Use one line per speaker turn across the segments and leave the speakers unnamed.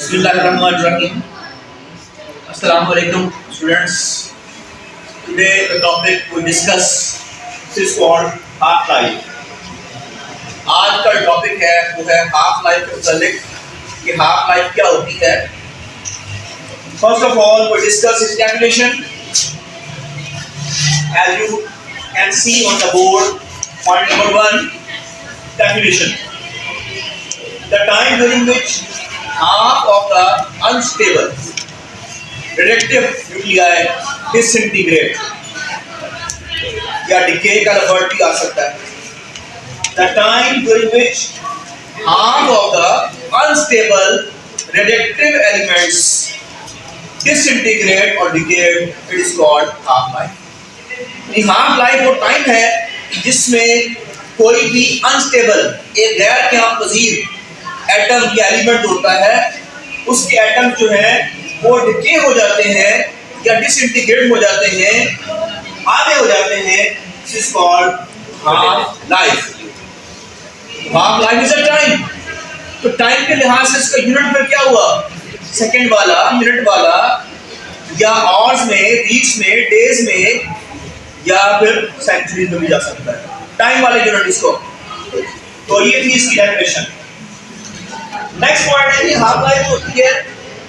Bismillahirrahmanirrahim. Assalamu alaikum students. Today the topic we discuss is called half life. आज का topic है वो है हाफ लाइफ के मुतालिक कि हाफ लाइफ क्या होती है. First of all we discuss its calculation. As you can see on the board, point number 1, calculation. The time during which half of the unstable reactive nuclei disintegrate या decay का word भी आ सकता है. The time during which half of the unstable reactive elements disintegrate or decay, it is called half life. Half life वो time है जिसमें कोई भी अनस्टेबल एक गैर क़यामपज़ीर एटम या एलिमेंट होता है, उसके एटम जो है वो डिके हो जाते हैं या डिसइंटीग्रेट हो जाते हैं, आधे हो जाते हैं. This is called half life. Half life is a time. तो टाइम के लिहाज से इसका यूनिट में क्या हुआ, सेकंड वाला, मिनट वाला, या आवर्स में, वीक्स में, डेज में, या फिर सेंचुरीज में भी जा सकता है. टाइम वाले यूनिट इसको. तो ये थी इसकी डेफिनेशन. नेक्स्ट पॉइंट है कि हाफ लाइफ होती है,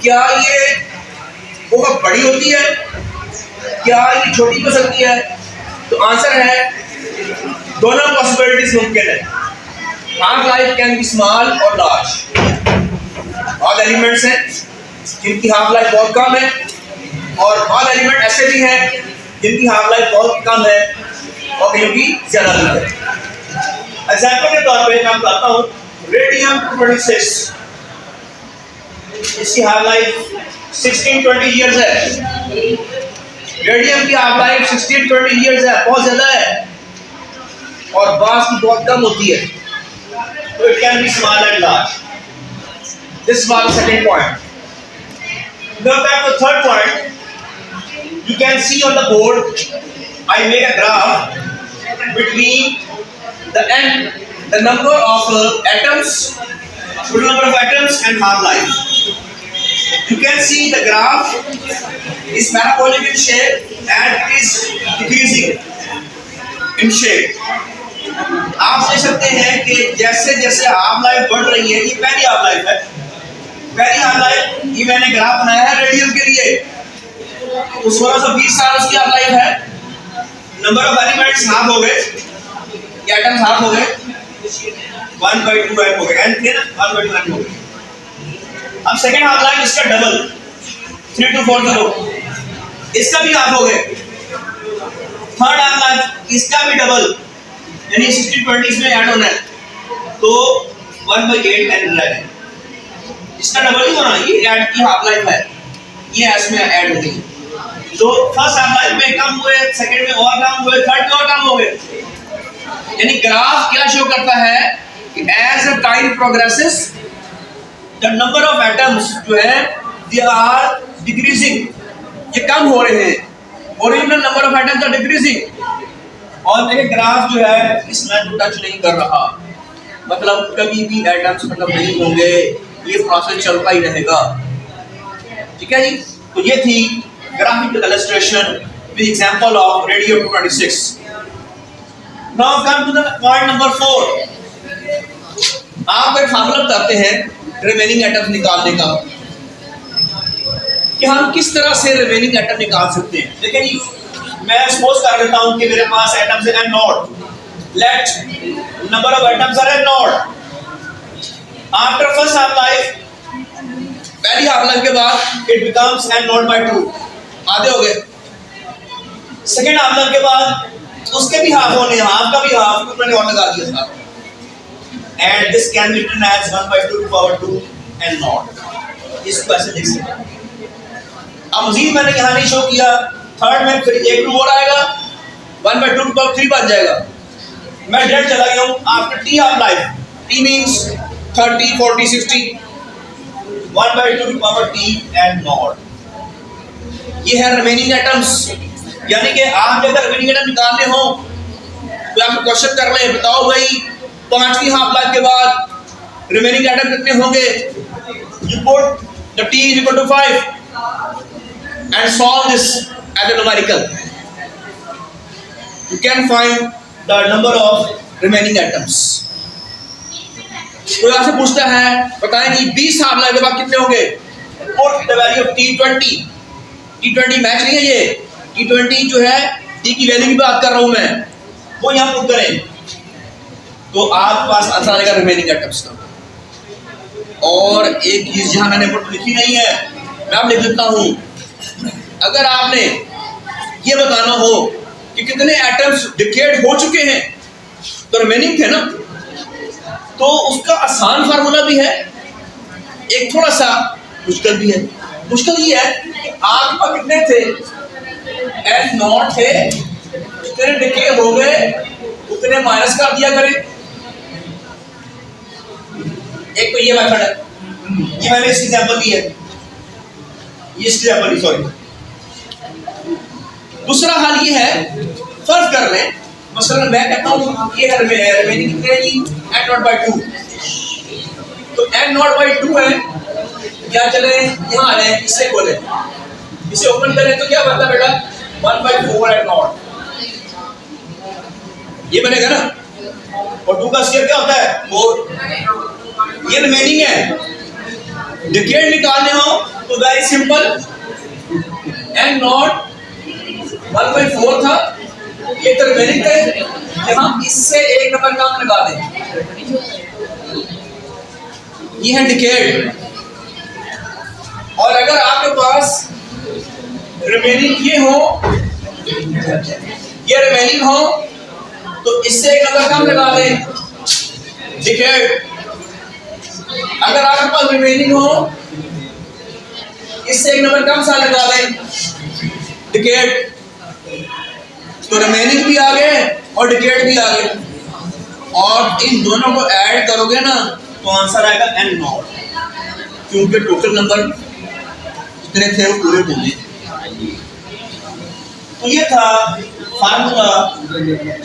क्या ये बहुत बड़ी होती है, क्या ये छोटी हो सकती है? तो आंसर है दोनों पॉसिबिलिटीज मुमकिन है. Half life can be small और लार्ज. बहुत एलिमेंट्स हैं जिनकी हाफ लाइफ बहुत कम है, और बहुत एलिमेंट ऐसे भी हैं जिनकी हाफ लाइफ बहुत कम है और कहीं की ज्यादा है. एग्जाम्पल के तौर पे मैं बताता हूँ, रेडियम 226, इसकी हाफ लाइफ 16-20 ईयर्स है. रेडियम की हाफ लाइफ 16-20 ईयर्स है, बहुत ज्यादा है, और बास की बहुत कम होती है. तो it can be small and large. This was the second point. Now back to third point. You can see on the board, I made a graph between the number of atoms, total number of atoms and half life. You can see the graph is parabolic in shape and it is decreasing in shape. आप देख सकते हैं कि जैसे जैसे half life बढ़ रही है, ये पहली हाफ लाइफ है. पहली हाफ लाइफ ये मैंने ग्राफ बनाया है रेडियम के लिए. तो 1620 साल उसकी हाफ लाइफ है. नंबर ऑफ एलिमेंट्स हाफ हो गए, एटम्स हाफ हो गए, 1/2 एम हो गए, एन थे ना, 1/2 एम हो गए. अब सेकंड हाफ लाइफ इसका डबल 3240, इसका भी हाफ हो गए. थर्ड हाफ लाइफ इसका भी डबल, यानी 1620 में ऐड होना है, तो 1/8 एन रहेगा. इसका डबल ही होना, ये ऐड की हाफ लाइफ है, ये इसमें ऐड हो गई. तो फर्स्ट हाफ लाइफ में कम हुए, सेकंड में और कम हुए, थर्ड में और कम हो गए. यानी ग्राफ क्या शो करता है कि as the time progresses the number of atoms जो है दे आर डिक्रीजिंग, ये कम हो रहे हैं. Original number of atoms are decreasing, और देखिए ग्राफ जो है इस लाइन को टच नहीं कर रहा, मतलब कभी भी एटम्स मतलब नहीं होंगे, ये प्रोसेस चलता ही रहेगा. ठीक है जी. तो ये थी graphical illustration with example of radium 226. Now come to the point number 4. आप एक फार्मूला बताते हैं रिमेनिंग एटम्स निकालने का, कि हम किस तरह से रिमेनिंग एटम निकाल सकते हैं. देखिए जी, मैं सपोज कर लेता हूं कि मेरे पास एटम्स है n naught. Let number of atoms are n naught. After first half life, पहली हाफ लाइफ के बाद it becomes n naught by 2, आधे हो गए. सेकेंड हाफ लाइफ के बाद उसके भी हाफ होने, हाफ का भी हाफ, तो मैंने और लगा दिया था. And this can be written as 1/2 n naught. इसको ऐसे लिख सकते हैं. अब मजीद मैंने यहाँ नहीं शो किया. थर्ड में फिर एक 2 और आएगा, 1/2 बन जाएगा. मैं डायरेक्ट चला गया हूँ after t half life. t means 30, 40, 60, 1/2 n not. ये है रिमेनिंग एटम्स. यानी कि आप अगर रिमेनिंग एटम निकालने हो तो आप क्वेश्चन कर ले, बताओ भाई पांचवी हाफ लाइफ के बाद रिमेनिंग एटम कितने होंगे. You put the T is equal to 5 and solve this as a numerical. You can find the number of remaining atoms. कोई आपसे पूछता है बताएंगे 20 हाफ लाने के बाद कितने होंगे? Put the value of T20 match नहीं है ये, T20 जो है T की वैल्यू की बात कर रहा हूं मैं, वो यहाँ पुट करें तो आपके पास आंसर आएगा रिमेनिंग एटम्स का। और एक चीज जहां मैंने पुट लिखी नहीं है मैं आप लिख देता हूं, अगर आपने ये बताना हो कि कितने एटम्स डिकेड हो चुके हैं तो रिमेनिंग थे ना, तो उसका आसान फार्मूला भी है, एक थोड़ा सा मुश्किल भी है। मुश्किल ये है कि आपके पास कितने थे, एन नॉट थे, जितने डिके हो गए उतने माइनस कर दिया करें। एक तो ये मेथड है, ये मैंने इसकी एग्जांपल दी है, ये इसकी एग्जांपल दी, सॉरी। दूसरा हाल ये है, फर्ज कर लें मसलन मैं कहता हूं ये रिमेनिंग कितने हैं जी, n0/2, तो n0/2 है, क्या चले यहाँ आ रहे हैं, इससे खोलें, इसे ओपन करें तो क्या बनता बेटा 1/4 n0, ये बनेगा ना, और 2 का स्क्वायर क्या होता है 4, ये रिमेनिंग है। डिकेड निकालने हो तो वेरी सिंपल, n0 1/4 था, ये तो रिमेनिंग है, यहाँ इससे एक नंबर कम लगा दें, ये है डिकेड। और अगर आपके पास रिमेनिंग ये हो, ये रिमेनिंग हो तो इससे एक नंबर कम लगा दें, डिकेड। अगर आपके पास रिमेनिंग हो इससे एक नंबर कम सा लगा दें, डिकेड। तो रिमेनिंग भी आ गए और डिकेड भी आ गए, और इन दोनों को ऐड करोगे ना तो आंसर आएगा n0, क्योंकि टोटल नंबर जितने थे वो पूरे होंगे। तो ये था फार्मूला,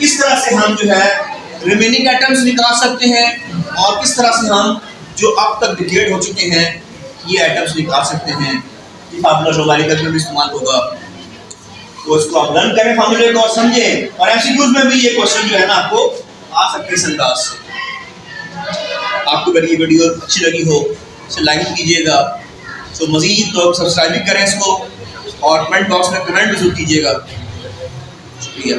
किस तरह से हम जो है रिमेनिंग एटम्स निकाल सकते हैं और किस तरह से हम जो अब तक डिकेड हो चुके हैं ये एटम्स निकाल सकते हैं। ये फार्मूला न्यूमेरिकल में भी इस्तेमाल होगा, तो इसको आप लर्न करें फार्मूले को और समझें, और एमसीक्यूज में भी ये क्वेश्चन जो है ना आपको आ सकते हैं इस अंदाज से। आपको अगर ये वीडियो अच्छी लगी हो इसे लाइक कीजिएगा, तो मज़ीद लोग सब्सक्राइब भी करें इसको, और कमेंट बॉक्स में कमेंट भी जरूर कीजिएगा। शुक्रिया।